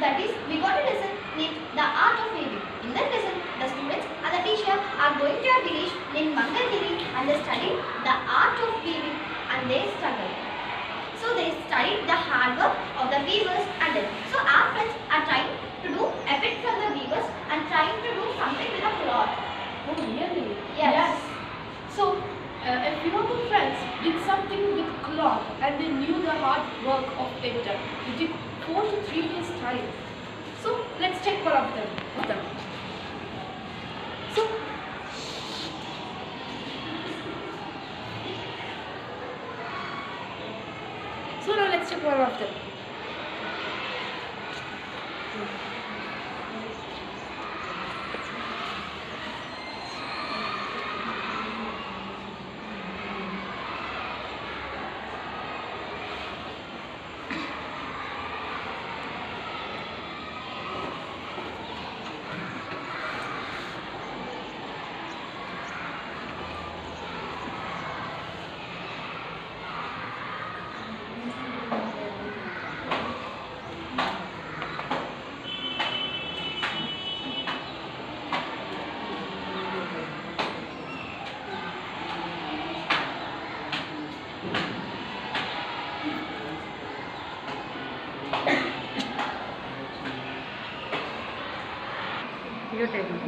That is, we got to listen named The Art of Weaving. In that lesson, the students and the teacher are going to a village named Mangalgiri and they study the art of weaving and they struggle. So they studied the hard work of the weavers and then. So our friends are trying to do a bit from the weavers and trying to do something with a cloth. Oh, really? Yes. So, a few of our friends did something with cloth and they knew the hard work of it. It took 4 to 3 days time. So, let's check one of them. So now let's check one of them.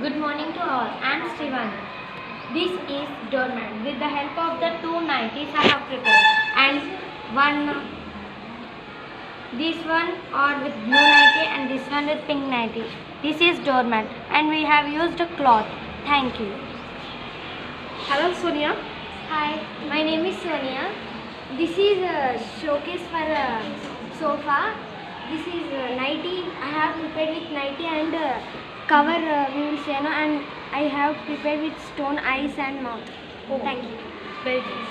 Good morning to all. I am Srivani. This is doormat. With the help of the 2 nighties I have prepared and this one or with blue nightie and this one with pink nightie. This is doormat and we have used a cloth. Thank you. Hello, Sonia. Hi, my name is Sonia. This is a showcase for a sofa. This is a nightie. I have prepared with nightie and cover we will say no, and I have prepared with stone eyes and mouth. Oh. Thank you. Very good.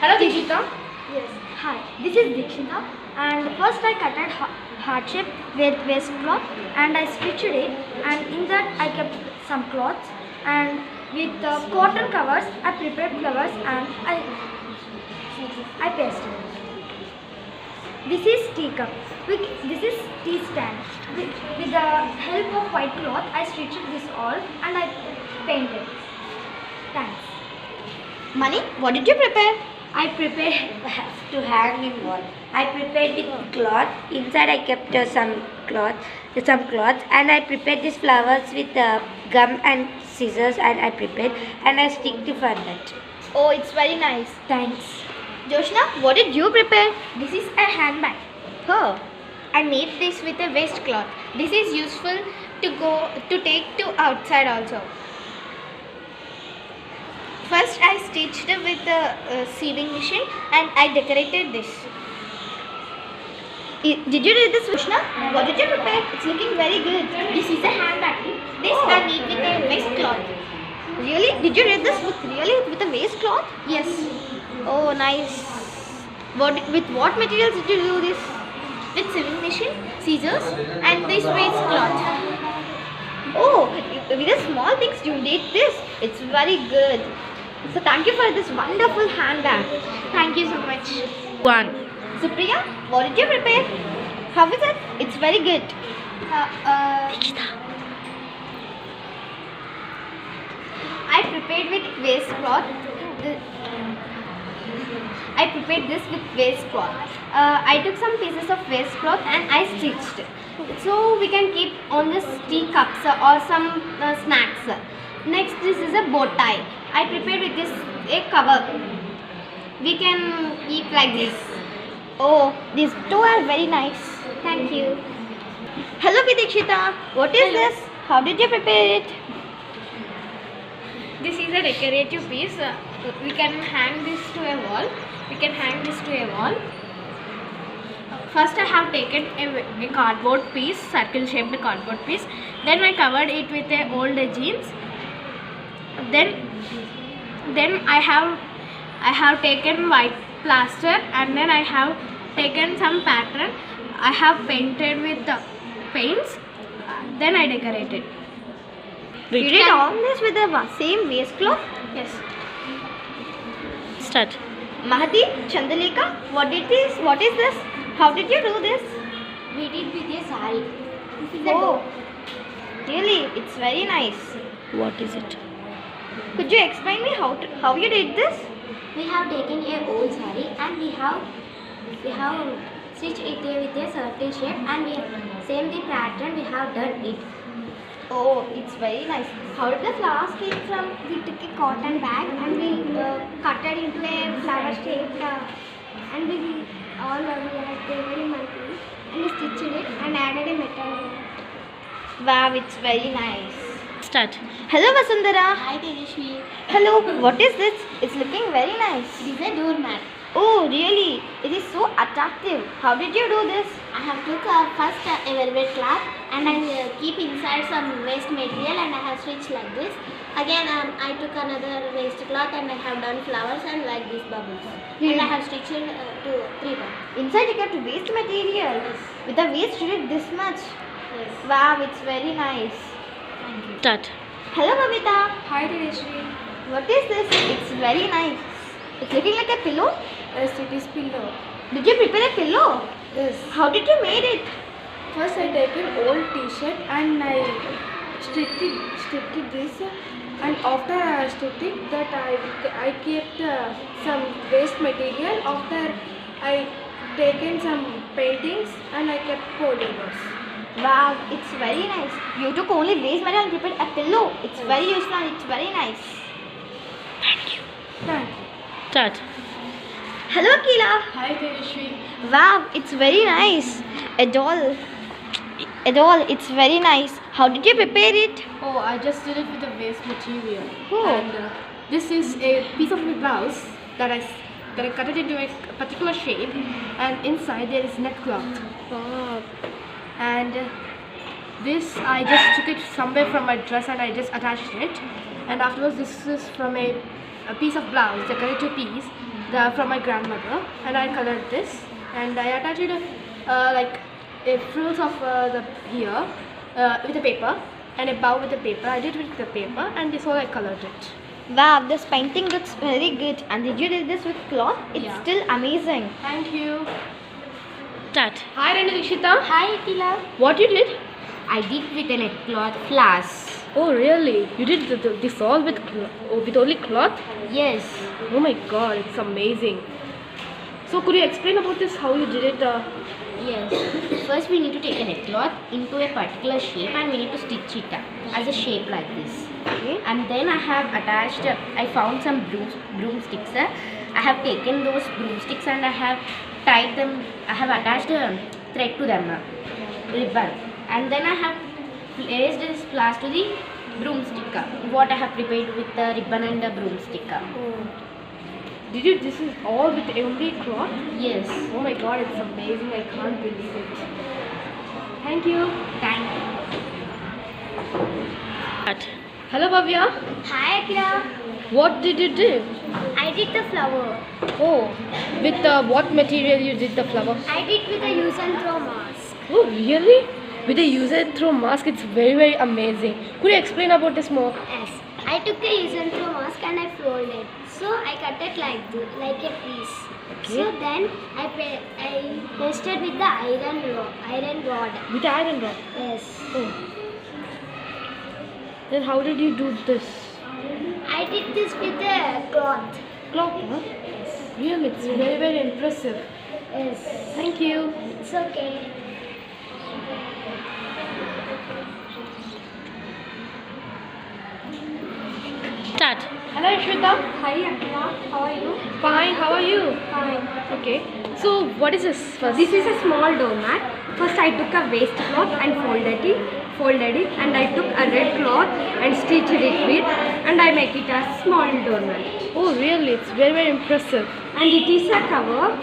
Hello, Dikshita. Yes. Hi, this is Dikshita and first I cutted heart shape with waist cloth and I stitched it and in that I kept some cloths and with cotton covers I prepared flowers and I pasted. This is tea cup. This is tea stand. With the help of white cloth I stitched this all and I painted. Thanks. Money, what did you prepare? I prepared to hang in wall. I prepared with cloth. Inside I kept some cloth, and I prepared these flowers with gum and scissors. And I prepared and I stick to for that. Oh, it's very nice. Thanks. Joshna, what did you prepare? This is a handbag. Oh, I made this with a waist cloth. This is useful to take to outside also. First I stitched with a sewing machine and I decorated this. Did you read this, Vishna? What did you prepare? It's looking very good. This is a handbag. This I made with a waist cloth. Really? Did you read this book really with a waist cloth? Yes. Oh, nice. With what materials did you do this? With sewing machine, scissors and this waist cloth. Oh, with the small things you did this. It's very good. So thank you for this wonderful handbag. Thank you so much. One. Supriya, what did you prepare? How is it? It's very good. I prepared with waist cloth. I prepared this with waist cloth. I took some pieces of waist cloth and I stitched. So we can keep on this tea cups or some snacks. Next, this is a bow tie. I prepared with this a cover. We can keep like this. Oh, these two are very nice. Thank you. Hello Vidikshita, what is this? How did you prepare it? This is a decorative piece. We can hang this to a wall. First I have taken a cardboard piece, circle shaped cardboard piece. Then I covered it with a old jeans. Then I have taken white plaster and then I have taken some pattern. I have painted with the paints. Then I decorated. You did all this with the same waist cloth? Yes. Start. Mahati, Chandalika, what is this? How did you do this? We did with a sari. This is a door. Really, it's very nice. What is it? Could you explain me how you did this? We have taken a old saree and we have stitched it with a circle shape, and we have same the pattern we have done it. Oh, it's very nice. How did the flowers came from? We took a cotton bag and we cut it into a flower shape, and we had very monthly, and we stitched it and added a metal. Wow, it's very nice. Start. Hello, Vasundhara. Hi Tejashwi. Hello, what is this? It's looking very nice. It is a doormat. Oh, really? It is so attractive. How did you do this? I have took first a velvet cloth and I keep inside some waste material and I have stitched like this. Again I took another waste cloth and I have done flowers and like this bubbles. And I have stitched to 3 times. Inside you kept waste material. With the waste you did this much. Yes. Wow, it's very nice. Thank you. Start. Hello, Babita. Hi Tejashwi. What is this? It's very nice. It's looking like a pillow. Yes, it is pillow. Did you prepare a pillow? Yes. How did you made it? First I take an old t-shirt and I stitched this, and after I stitched it that I kept some waste material. After I taken some paintings and I kept folding those. Wow, it's very nice. You took only waste material and prepared a pillow. It's very useful and it's very nice. Thank you. Start. Hello, Akila. Hi Tejashwi. Wow, it's very nice. A doll. A doll, it's very nice. How did you prepare it? Oh, I just did it with the waste material. Oh. And this is a piece of my blouse that I cut it into a particular shape, and inside there is net cloth. Wow. And this I just took it somewhere from my dress and I just attached it. And afterwards this is from a piece of blouse, decorative piece from my grandmother, and I colored this and I attached it like a frills of the here with the paper and a bow with the paper. I did with the paper and this all I colored it. Wow, this painting looks very good. And did you do this with cloth? It's Yeah. still amazing. Thank you. Start. Hi Ranadikshita. Hi Akila. What you did? I did with a net cloth flowers. Oh really? You did this all with only cloth? Yes. Oh my god, it's amazing. So could you explain about this, how you did it? Yes. First we need to take a net cloth into a particular shape and we need to stitch it as a shape like this. Okay. And then I have attached, I found some broomsticks. I have taken those broomsticks and I have tied them, I have attached a thread to them, ribbon. And then I have placed this flowers to the broomstick, what I have prepared with the ribbon and the broomstick. Did you, this is all with only cloth? Yes. Oh my god, it's amazing, I can't believe it. Thank you. Thank you. Start. Hello Bhavya. Hi Akira. What did you do? I did the flower. Oh, with what material you did the flower? I did with a use and throw mask. Oh really? With a use and throw mask, it's very amazing. Could you explain about this more? Yes. I took the use and throw mask and I folded. So I cut it like this, like a piece. Okay. So then I pasted with the iron rod. With iron rod. Yes. Oh. Then how did you do this? I did this with the cloth. Cloth, huh? Really, it's very impressive. Yes. Thank you. It's okay. Start. Hello Ishwita. Hi Akira. How are you? Fine, how are you? Fine. Okay. So what is this first? This is a small doormat. First I took a waste cloth and folded it and I took a red cloth and stitched it with and I make it a small doormat. Oh really, it's very impressive. And it is a cover.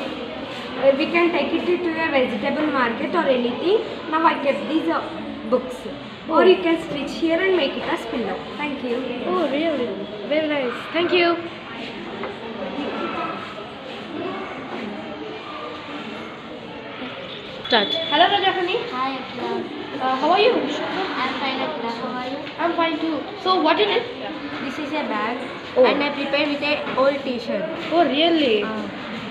We can take it to a vegetable market or anything. Now I kept these books. Or you can stitch here and make it a pillow. Thank you. Oh really, very nice. Thank you. Start. Hello Rajahani. Hi Akira. How are you? I'm fine Akira. How are you? I'm fine too. So what you did? This is a bag Oh. and I prepared with a old t-shirt. Oh really?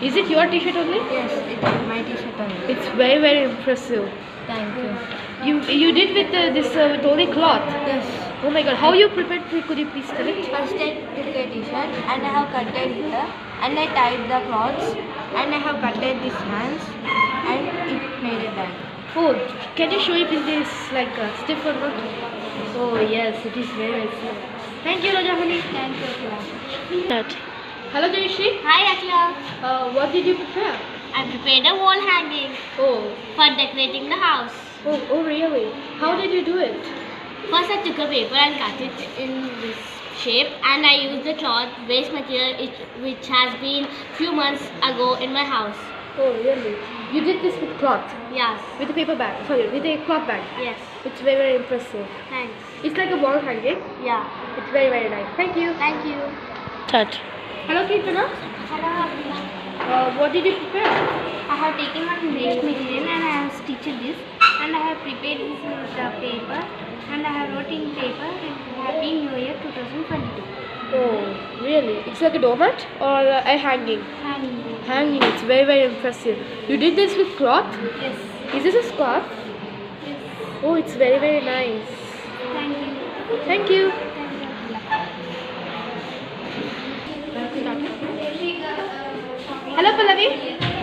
Is it your t-shirt only? Yes, it is my t-shirt only. It's very impressive. Thank you. You did with this with only cloth. Yes. Oh my God! How you prepared? Could you please tell it? First I took a t-shirt and I have cutted here and I tied the cloths and I have cutted these hands and it made a bag. Oh, can you show if it is like stiff or not? Oh yes, it is very stiff. Thank you, Rajahani. Thank you, Akila. That. Hello, Jayashree. Hi Akila. What did you prepare? I prepared a wall hanging Oh, for decorating the house. oh really? How did you do it? First I took a paper and cut it in this shape, and I used the cloth waste material which has been few months ago in my house. Oh really? You did this with cloth? Yes. With a paper bag? Sorry, with a cloth bag. Yes. It's very very impressive. Thanks. It's like a wall hanging. Yeah. It's very very nice. Thank you. Thank you. Touch. Hello, Kirtana. Hello, Akila. What did you prepare? I have taken one waste material and I have stitched this and I have prepared this with the paper and I have wrote in paper Happy New Year 2022. Oh, really? It's like a doormat or a hanging? Hanging. Hanging. It's very very impressive. You did this with cloth? Yes. Is this a scarf? Yes. Oh, it's very very nice. Thank you. Thank you. Thank you, Akila. Hello, Pallavi.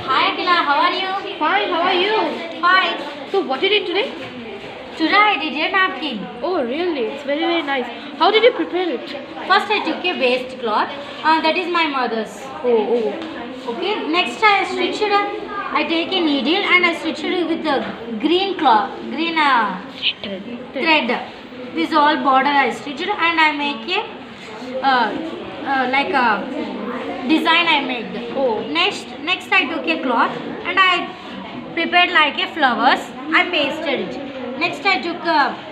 Hi Akila, how are you? Fine. How are you? Fine. So, what did you do today? Today I did a napkin. Oh, really? It's very very nice. How did you prepare it? First I took a waste cloth, that is my mother's. Oh. Okay, next I stitched it. I take a needle and I stitched it with the green cloth, green thread. This all border I stitched and I make a like a design I made. Oh. Next I took a cloth and I prepared like a flowers. I pasted it. Next I took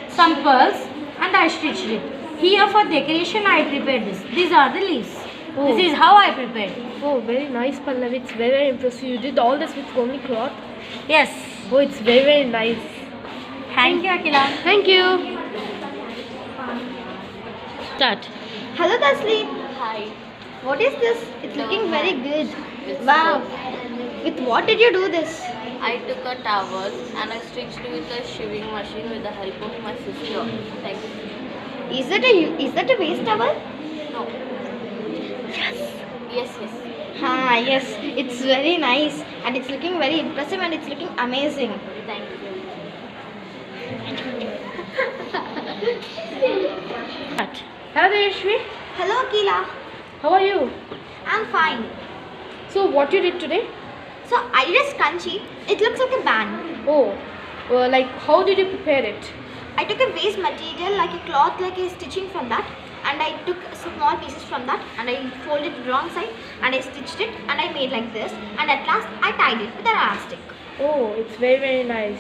some pearls and I stitched it. Here for decoration I prepared this. These are the leaves. Oh. This is how I prepared. Oh, very nice, Pallavi. It's very very impressive. You did all this with only cloth. Yes. Oh, it's very very nice. Thank you, Akila. Thank you. Start. Hello Tasleen. Hi. What is this? It's No. looking very good. With Wow. With what did you do this? I took a towel and I stitched with a sewing machine with the help of my sister. Thank you. Is that a waste towel? No. Yes. Yes. It's very nice and it's looking very impressive and it's looking amazing. Thank you. Start. Hello, Jayashree. Hello Akila. How are you? I'm fine. So, what you did today? So I did a scrunchie. It looks like a band. Oh, like how did you prepare it? I took a waste material like a cloth, like a stitching from that, and I took small pieces from that and I folded it wrong side and I stitched it and I made like this, and at last I tied it with an elastic. Oh, it's very very nice.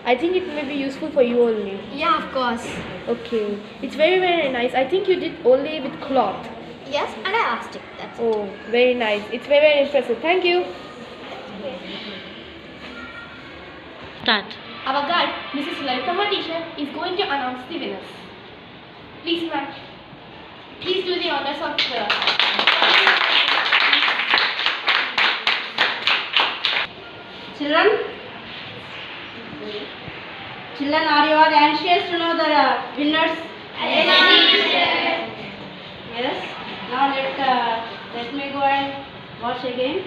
I think it may be useful for you only. Yeah, of course. Okay, it's very very nice. I think you did only with cloth. Yes, and an elastic. That's it. Oh, very nice. It's very very impressive. Thank you. Start. Our guide, Mrs. Lalitama teacher, is going to announce the winners. Please, ma'am. Please do the honors of the... Children, are you all anxious to know the winners? Yes. Now let me go and watch again.